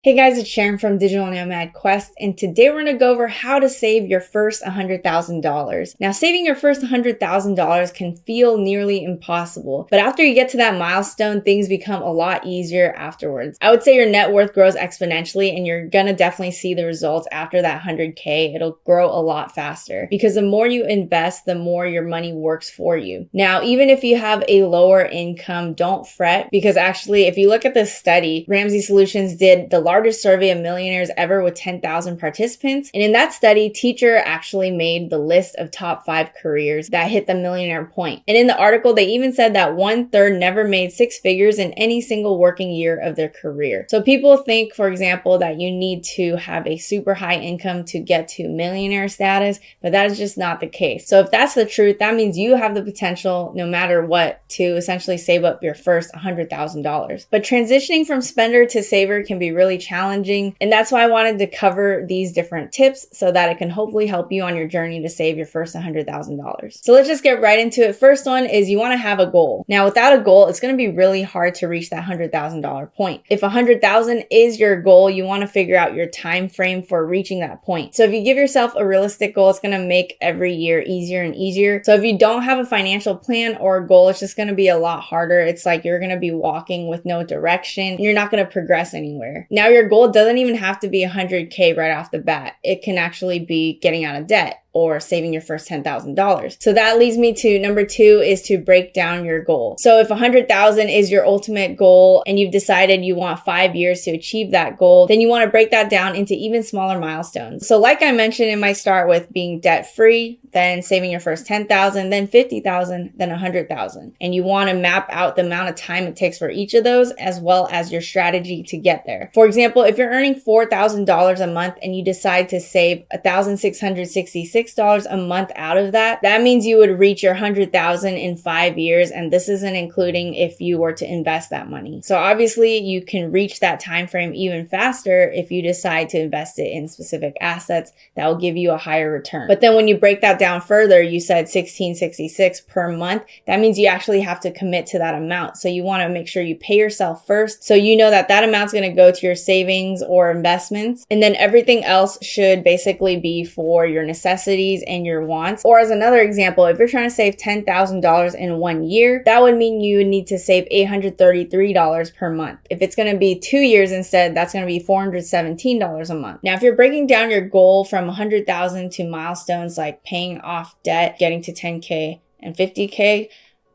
Hey guys, it's Sharon from Digital Nomad Quest, and today we're going to go over how to save your first $100,000. Now, saving your first $100,000 can feel nearly impossible, but after you get to that milestone, things become a lot easier afterwards. I would say your net worth grows exponentially, and you're going to definitely see the results after that 100K. It'll grow a lot faster because the more you invest, the more your money works for you. Now, even if you have a lower income, don't fret, because actually, if you look at this study, Ramsey Solutions did the largest survey of millionaires ever with 10,000 participants. And in that study, Teacher actually made the list of top 5 careers that hit the millionaire point. And in the article, they even said that 1/3 never made 6 figures in any single working year of their career. So people think, for example, that you need to have a super high income to get to millionaire status, but that is just not the case. So if that's the truth, that means you have the potential, no matter what, to essentially save up your first $100,000. But transitioning from spender to saver can be really challenging, and that's why I wanted to cover these different tips so that it can hopefully help you on your journey to save your first $100,000. So let's just get right into it. First one is you want to have a goal. Now, without a goal, it's going to be really hard to reach that $100,000 point. If $100,000 is your goal, you want to figure out your time frame for reaching that point. So if you give yourself a realistic goal, it's going to make every year easier and easier. So if you don't have a financial plan or a goal, it's just going to be a lot harder. It's like you're going to be walking with no direction and you're not going to progress anywhere. Now, your goal doesn't even have to be 100K right off the bat. It can actually be getting out of debt or saving your first $10,000. So that leads me to number 2 is to break down your goal. So if 100,000 is your ultimate goal and you've decided you want 5 years to achieve that goal, then you want to break that down into even smaller milestones. So like I mentioned, it might start with being debt free, then saving your first 10,000, then 50,000, then 100,000. And you want to map out the amount of time it takes for each of those, as well as your strategy to get there. For example, if you're earning $4,000 a month and you decide to save $1,666 a month out of that, that means you would reach your 100,000 in 5 years, and this isn't including if you were to invest that money. So obviously you can reach that time frame even faster if you decide to invest it in specific assets that will give you a higher return. But then when you break that down further, you said $1,666 per month. That means you actually have to commit to that amount. So you want to make sure you pay yourself first, so you know that that amount's going to go to your savings or investments, and then everything else should basically be for your necessities and your wants. Or as another example, if you're trying to save $10,000 in 1 year, that would mean you would need to save $833 per month. If it's going to be 2 years instead, that's going to be $417 a month. Now, if you're breaking down your goal from 100,000 to milestones like paying off debt, getting to 10K and 50K,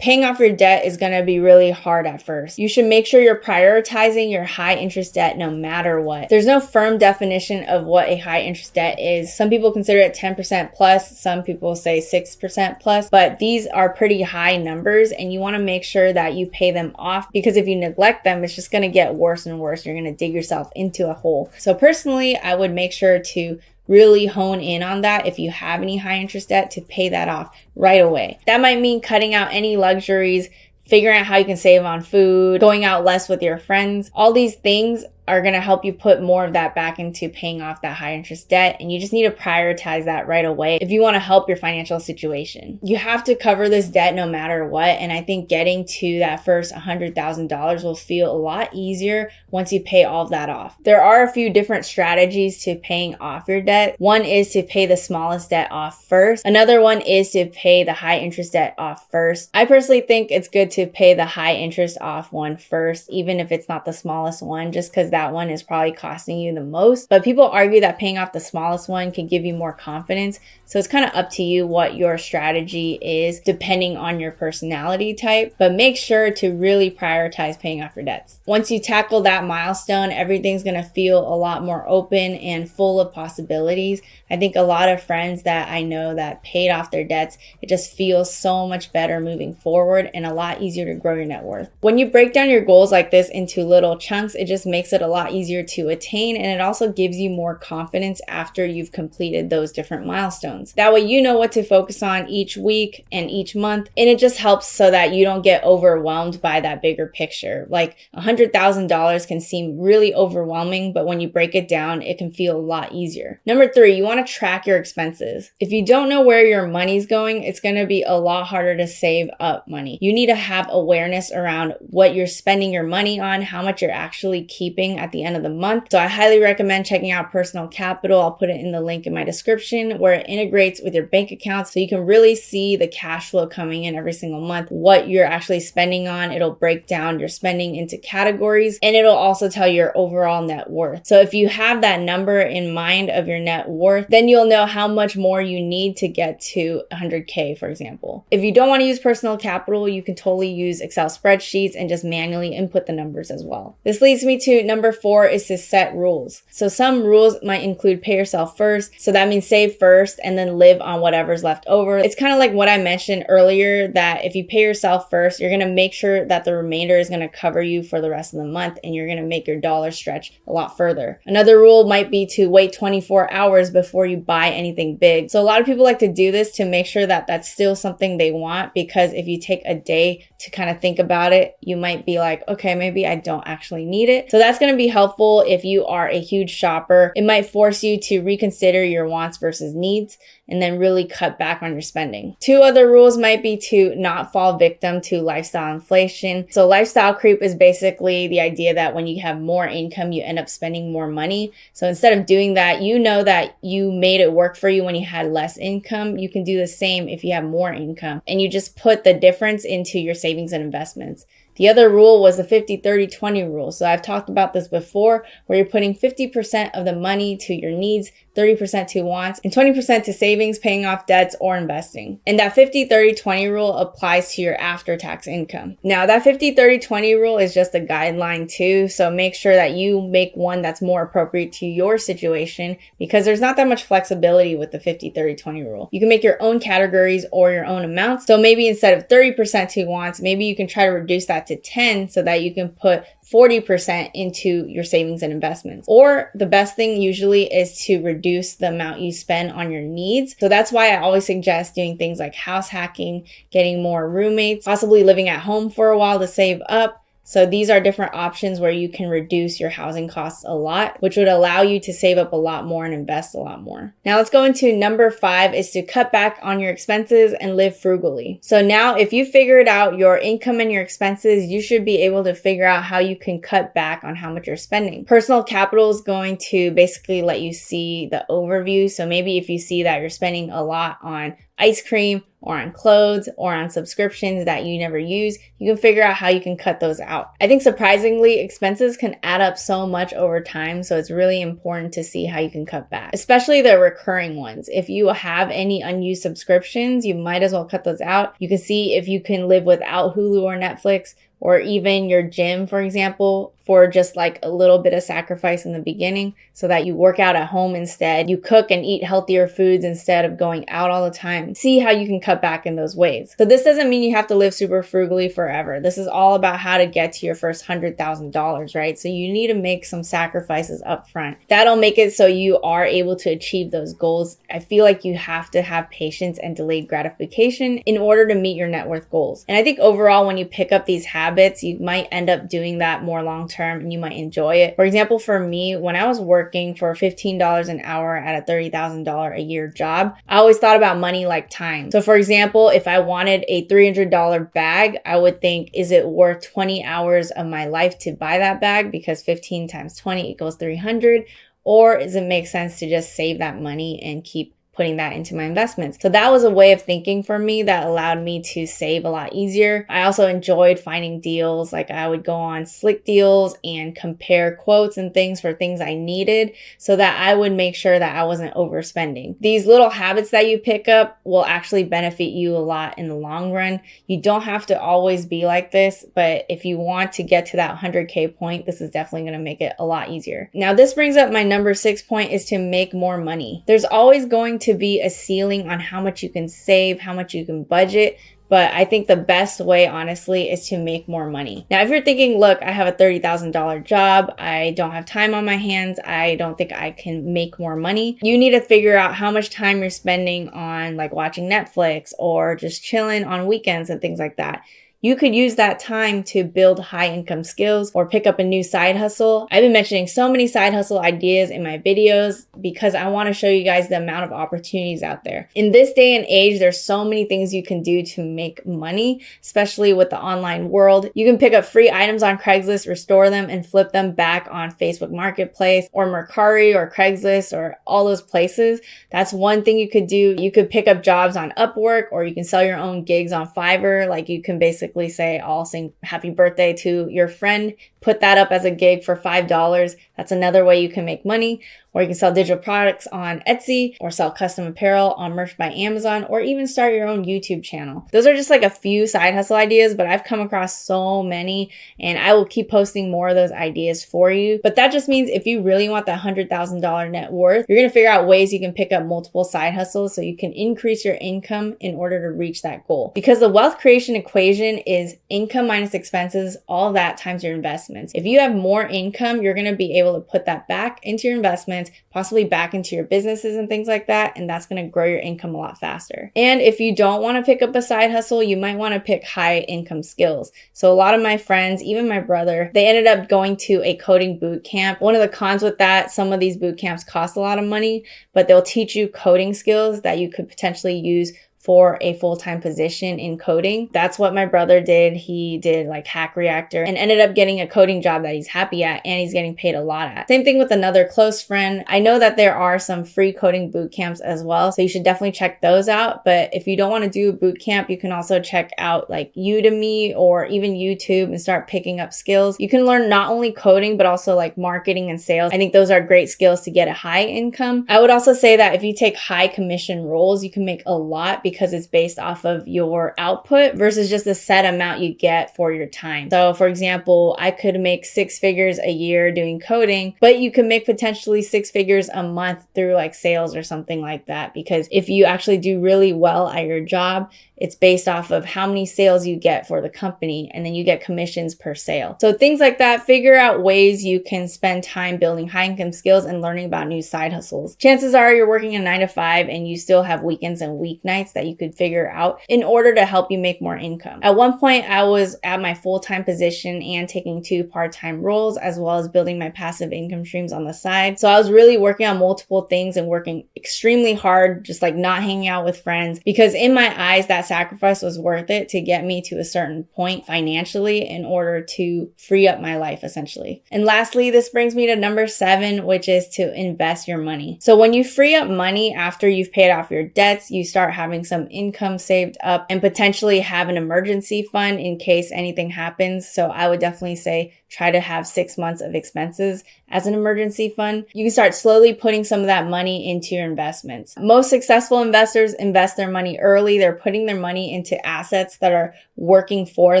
paying off your debt is going to be really hard at first. You should make sure you're prioritizing your high interest debt no matter what. There's no firm definition of what a high interest debt is. Some people consider it 10% plus, some people say 6% plus, but these are pretty high numbers and you want to make sure that you pay them off, because if you neglect them, it's just going to get worse and worse. You're going to dig yourself into a hole. So personally, I would make sure to really hone in on that if you have any high interest debt, to pay that off right away. That might mean cutting out any luxuries, figuring out how you can save on food, going out less with your friends. All these things are going to help you put more of that back into paying off that high interest debt. And you just need to prioritize that right away if you want to help your financial situation. You have to cover this debt no matter what. And I think getting to that first $100,000 will feel a lot easier once you pay all of that off. There are a few different strategies to paying off your debt. One is to pay the smallest debt off first. Another one is to pay the high interest debt off first. I personally think it's good to pay the high interest off one first, even if it's not the smallest one, just because that one is probably costing you the most. But people argue that paying off the smallest one can give you more confidence. So it's kind of up to you what your strategy is depending on your personality type, but make sure to really prioritize paying off your debts. Once you tackle that milestone, everything's going to feel a lot more open and full of possibilities. I think a lot of friends that I know that paid off their debts, it just feels so much better moving forward and a lot easier to grow your net worth. When you break down your goals like this into little chunks, it just makes it a lot easier to attain, and it also gives you more confidence after you've completed those different milestones. That way you know what to focus on each week and each month, and it just helps so that you don't get overwhelmed by that bigger picture. Like $100,000 can seem really overwhelming, but when you break it down, it can feel a lot easier. Number 3, you want to track your expenses. If you don't know where your money's going, it's going to be a lot harder to save up money. You need to have awareness around what you're spending your money on, how much you're actually keeping spending at the end of the month. So I highly recommend checking out Personal Capital. I'll put it in the link in my description, where it integrates with your bank account so you can really see the cash flow coming in every single month, what you're actually spending on. It'll break down your spending into categories, and it'll also tell your overall net worth. So if you have that number in mind of your net worth, then you'll know how much more you need to get to 100K, for example. If you don't want to use Personal Capital, you can totally use Excel spreadsheets and just manually input the numbers as well. This leads me to number 4 is to set rules. So some rules might include pay yourself first. So that means save first and then live on whatever's left over. It's kind of like what I mentioned earlier, that if you pay yourself first, you're going to make sure that the remainder is going to cover you for the rest of the month, and you're going to make your dollar stretch a lot further. Another rule might be to wait 24 hours before you buy anything big. So a lot of people like to do this to make sure that that's still something they want, because if you take a day to kind of think about it, you might be like, okay, maybe I don't actually need it. So that's going to be helpful if you are a huge shopper. It might force you to reconsider your wants versus needs, and then really cut back on your spending. 2 other rules might be to not fall victim to lifestyle inflation. So lifestyle creep is basically the idea that when you have more income, you end up spending more money. So instead of doing that, you know that you made it work for you when you had less income. You can do the same if you have more income, and you just put the difference into your savings and investments. The other rule was the 50-30-20 rule. So I've talked about this before, where you're putting 50% of the money to your needs, 30% to wants, and 20% to savings, paying off debts, or investing. And that 50-30-20 rule applies to your after-tax income. Now, that 50-30-20 rule is just a guideline too, so make sure that you make one that's more appropriate to your situation, because there's not that much flexibility with the 50-30-20 rule. You can make your own categories or your own amounts. So maybe instead of 30% to wants, maybe you can try to reduce that to 10 so that you can put 40% into your savings and investments. Or the best thing usually is to reduce the amount you spend on your needs. So that's why I always suggest doing things like house hacking, getting more roommates, possibly living at home for a while to save up. So these are different options where you can reduce your housing costs a lot, which would allow you to save up a lot more and invest a lot more. Now let's go into number 5 is to cut back on your expenses and live frugally. So now if you figured out your income and your expenses, you should be able to figure out how you can cut back on how much you're spending. Personal Capital is going to basically let you see the overview. So maybe if you see that you're spending a lot on ice cream or on clothes or on subscriptions that you never use, you can figure out how you can cut those out. I think surprisingly, expenses can add up so much over time, so it's really important to see how you can cut back, especially the recurring ones. If you have any unused subscriptions, you might as well cut those out. You can see if you can live without Hulu or Netflix, or even your gym, for example, for just like a little bit of sacrifice in the beginning so that you work out at home instead. You cook and eat healthier foods instead of going out all the time. See how you can cut back in those ways. So this doesn't mean you have to live super frugally forever. This is all about how to get to your first $100,000, right? So you need to make some sacrifices up front. That'll make it so you are able to achieve those goals. I feel like you have to have patience and delayed gratification in order to meet your net worth goals. And I think overall, when you pick up these habits, you might end up doing that more long term and you might enjoy it. For example, for me, when I was working for $15 an hour at a $30,000 a year job, I always thought about money like time. So for example, if I wanted a $300 bag, I would think, is it worth 20 hours of my life to buy that bag? Because 15 times 20 equals 300. Or does it make sense to just save that money and keep putting that into my investments? So that was a way of thinking for me that allowed me to save a lot easier. I also enjoyed finding deals. Like I would go on Slick Deals and compare quotes and things for things I needed so that I would make sure that I wasn't overspending. These little habits that you pick up will actually benefit you a lot in the long run. You don't have to always be like this, but if you want to get to that 100K point, this is definitely going to make it a lot easier. Now this brings up my number 6 point, is to make more money. There's always going to be a ceiling on how much you can save, how much you can budget. But I think the best way, honestly, is to make more money. Now, if you're thinking, look, I have a $30,000 job, I don't have time on my hands, I don't think I can make more money, you need to figure out how much time you're spending on like watching Netflix or just chilling on weekends and things like that. you could use that time to build high income skills or pick up a new side hustle. I've been mentioning so many side hustle ideas in my videos because I want to show you guys the amount of opportunities out there. In this day and age, there's so many things you can do to make money, especially with the online world. You can pick up free items on Craigslist, restore them, and flip them back on Facebook Marketplace or Mercari or Craigslist or all those places. That's one thing you could do. You could pick up jobs on Upwork, or you can sell your own gigs on Fiverr. Like, you can basically say, I'll sing happy birthday to your friend, put that up as a gig for $5. That's another way you can make money. Or you can sell digital products on Etsy, or sell custom apparel on Merch by Amazon, or even start your own YouTube channel. Those are just like a few side hustle ideas, but I've come across so many, and I will keep posting more of those ideas for you. But that just means if you really want that $100,000 net worth, you're going to figure out ways you can pick up multiple side hustles so you can increase your income in order to reach that goal. Because the wealth creation equation is income minus expenses, all that times your investments. If you have more income, you're going to be able to put that back into your investments, possibly back into your businesses and things like that, and that's going to grow your income a lot faster. And if you don't want to pick up a side hustle, you might want to pick high income skills. So a lot of my friends, even my brother, they ended up going to a coding boot camp. One of the cons with that, some of these boot camps cost a lot of money, but they'll teach you coding skills that you could potentially use for a full-time position in coding. That's what my brother did. He did like Hack Reactor and ended up getting a coding job that he's happy at, and he's getting paid a lot at. Same thing with another close friend. I know that there are some free coding boot camps as well, so you should definitely check those out. But if you don't want to do a boot camp, you can also check out like Udemy or even YouTube and start picking up skills. You can learn not only coding, but also like marketing and sales. I think those are great skills to get a high income. I would also say that if you take high commission roles, you can make a lot because it's based off of your output versus just a set amount you get for your time. So for example, I could make 6 figures a year doing coding, but you can make potentially 6 figures a month through like sales or something like that. Because if you actually do really well at your job, it's based off of how many sales you get for the company, and then you get commissions per sale. So things like that, figure out ways you can spend time building high income skills and learning about new side hustles. Chances are you're working a 9 to 5 and you still have weekends and weeknights that you could figure out in order to help you make more income. At one point, I was at my full-time position and taking 2 part-time roles, as well as building my passive income streams on the side. So I was really working on multiple things and working extremely hard, just like not hanging out with friends, because in my eyes, that sacrifice was worth it to get me to a certain point financially in order to free up my life, essentially. And lastly, this brings me to number 7, which is to invest your money. So when you free up money after you've paid off your debts, you start having some income saved up and potentially have an emergency fund in case anything happens. So I would definitely say try to have 6 months of expenses as an emergency fund. You can start slowly putting some of that money into your investments. Most successful investors invest their money early. They're putting their money into assets that are working for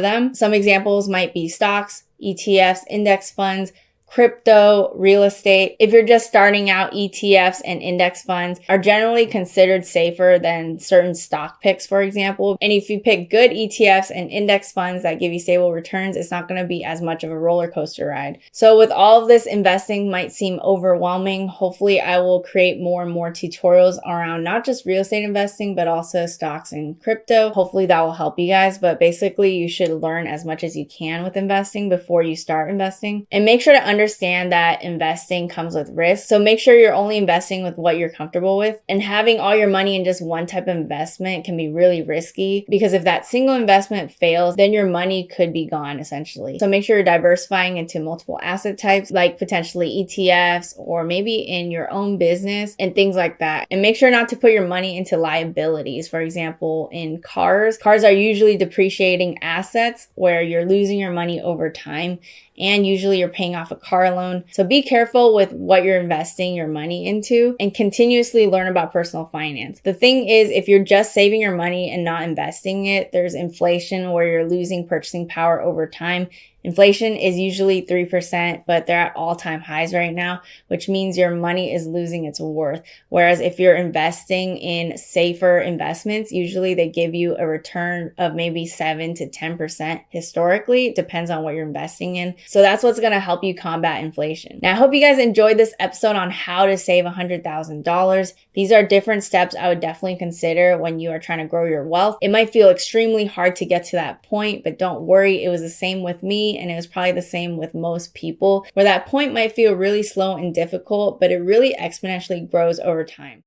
them. Some examples might be stocks, ETFs, index funds, crypto, real estate. If you're just starting out, ETFs and index funds are generally considered safer than certain stock picks, for example. And if you pick good ETFs and index funds that give you stable returns, it's not going to be as much of a roller coaster ride. So with all of this, investing might seem overwhelming. Hopefully I will create more and more tutorials around not just real estate investing, but also stocks and crypto. Hopefully that will help you guys. But basically you should learn as much as you can with investing before you start investing. And make sure to understand that investing comes with risk. So make sure you're only investing with what you're comfortable with. And having all your money in just one type of investment can be really risky, because if that single investment fails, then your money could be gone essentially. So make sure you're diversifying into multiple asset types, like potentially ETFs or maybe in your own business and things like that. And make sure not to put your money into liabilities. For example, in cars are usually depreciating assets where you're losing your money over time, and usually you're paying off a car loan. So be careful with what you're investing your money into and continuously learn about personal finance. The thing is, if you're just saving your money and not investing it, there's inflation where you're losing purchasing power over time, Inflation is usually 3%, but they're at all-time highs right now, which means your money is losing its worth. Whereas if you're investing in safer investments, usually they give you a return of maybe 7 to 10% historically. It depends on what you're investing in. So that's what's going to help you combat inflation. Now, I hope you guys enjoyed this episode on how to save $100,000. These are different steps I would definitely consider when you are trying to grow your wealth. It might feel extremely hard to get to that point, but don't worry. It was the same with me, and it was probably the same with most people, where that point might feel really slow and difficult, but it really exponentially grows over time.